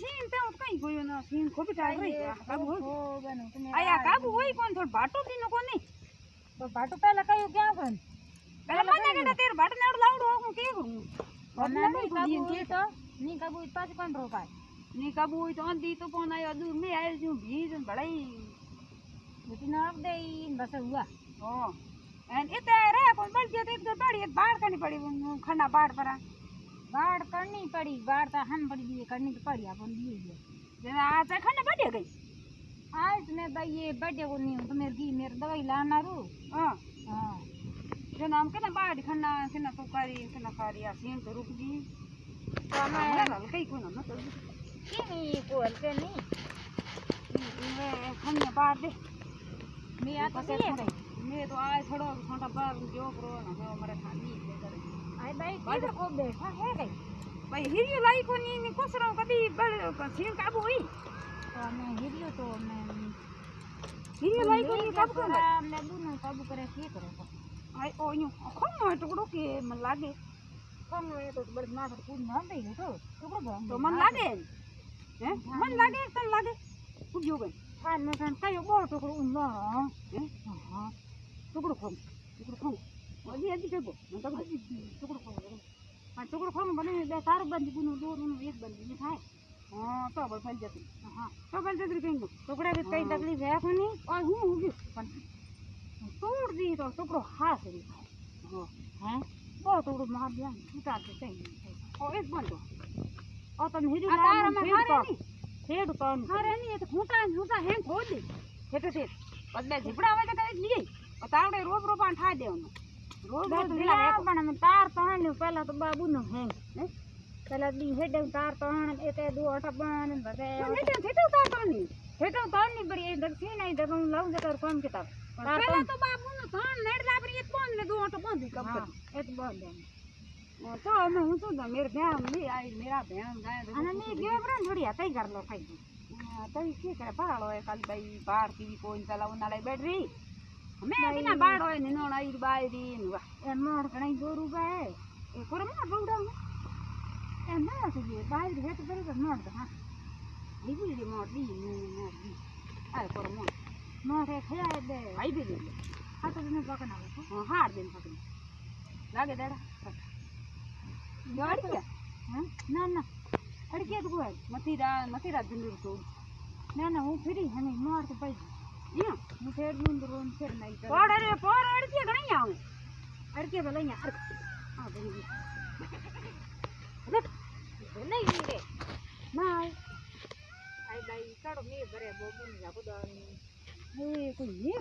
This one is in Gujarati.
સીન તો કઈ ગયો ના સીન ખોટી ટાઈ રહી કાબુ ઓ બનો તમે આયા કાબુ હોય કોણ થોડ બાટો દી નો કોની તો ભાટો પહેલા કયું ક્યાં કોણ પેલા મને કેતા તેર બાટો નાડ લાવડો હું કે કરું નહીં કાબુ હોય તો નહીં કાબુ હોય પાછું કોણ રોકાય ની કાબુ હોય તો અંધી તો પણ આયો દૂર મે આયો છું ભીજ ભળાઈ બેટી નાખ દે બસ હુआ હો એન એતે રે કોણ બળ જે તે પડી બાડ કની પડી ખંડા બાડ પર વાડ કરनी पड़ी वाड़ तो हम पड़ी दिए करनी तो पड़ी अपन दिए ये જેને આ તે ખંડા બડે ગઈ आज मैं भाई ये बर्थडे को नहीं हूं तो मेरे दवाई लाना रू હા हां જે નામ કે ના બાડ ખંડા કેના તો કરી આ સીન તો રૂપ દી तो मैं લાલ કઈ કોણ ન તો की नहीं को हल्के नहीं મે ખંડા બાડ દે मैं आ तो दिए गई મે તો આ થોડો ખંડા બાર જો કરો ના મે મારે ખાની લે કરે आई भाई किधर को बैठा है गई ભાઈ હીરિયો લાઈ કોની ની કોસરો કદી બળ સીન કાબુ હોય तो मैं हिरियो तो मैं હીરિયો લાઈ કોની કાબુ કરે मैं दोनों काबू करे के करे तो આય ઓ યો ખમ ટુકડો કે મન લાગે कम है तो बड़ ना कूद ना दे तो તો મન લાગે હે મન લાગે તન લાગે પૂજ્યો ગઈ खान में खान कयो बो टुकड़ो उन्नो હે हां ટુકડો ખમ હજી હજી કેબો મન તો टुकड़ो को हां टुकड़ो को बने दे तार बंद गुनो दो नो एक बंद नहीं थाय હા તો બળ ફાઈ જતી हां તો બળ જતી કઈ टुकड़ा भी कई तकलीफ है कोनी ઓય હું ઉભી પણ તોડ દી તો ટુકડો હાસ રી હા हैं बो टुकड़ो मार दिया उतार के कहीं ઓ એક બંધો और तुम हिरी આ તારા મે હારે ની छेड़ तो હારે ની એ તો ખૂંટા હેં ખોદી હેઠે તે બદલે ઝીપડા આવે તો કઈ લીએ તાવડે રોપ રોપાણ થા દેવાનો રોજ રોજ लिया पण मैं तार तोहन पहला तो बाबू नो है पहला दी हेड तार तोहन एते दो अटा बन बगे હેઠે હેઠે તારની हेटो तोहन नहीं बड़ी दक्षिण नहीं देखो लव जकर कौन किताब પેલા તો બાબુનો ધણ નેડ લાબરી એક બોન ને દો ઓટો બાંધી કબ हां एक बोल दे તો અમે હું તો મેર ભેણ ની આઈ મેરા ભેણ ગાય અને ની गेवरन थोड़ी कई कर लो कई તઈ કે કરે પાળો એ કાલ ભાઈ બાર ટીવી કોઈ ચલાવ ના લઈ બેઠી મે કિના બાળ હોય ને નોણ આઈ બાયરી ને વાહ ए मोर कई गोरु गए એ કોર માં બઉડા ए ना से ये बाहर हेट करे तो मोर हां ઈ બી મોડી ને આ કોર માં मोर है खया दे આઈ બી हाथ में पकड़ना है હાર દેન પકડી લાગે દાડા ગાડી हैं ना ना अड़के तो है મથીરા ધંધુર તો ना ना वो फ्री है नहीं मोर तो भाई ઈયા मैं फिर मुंड रोन फिर नहीं कर પોડ અરે પોડ અડતી ઘણી આવે अड़के भले यार હા બની नहीं रे ના आई भाई कड़ो में भरे बोबू ने जाको એ કોઈ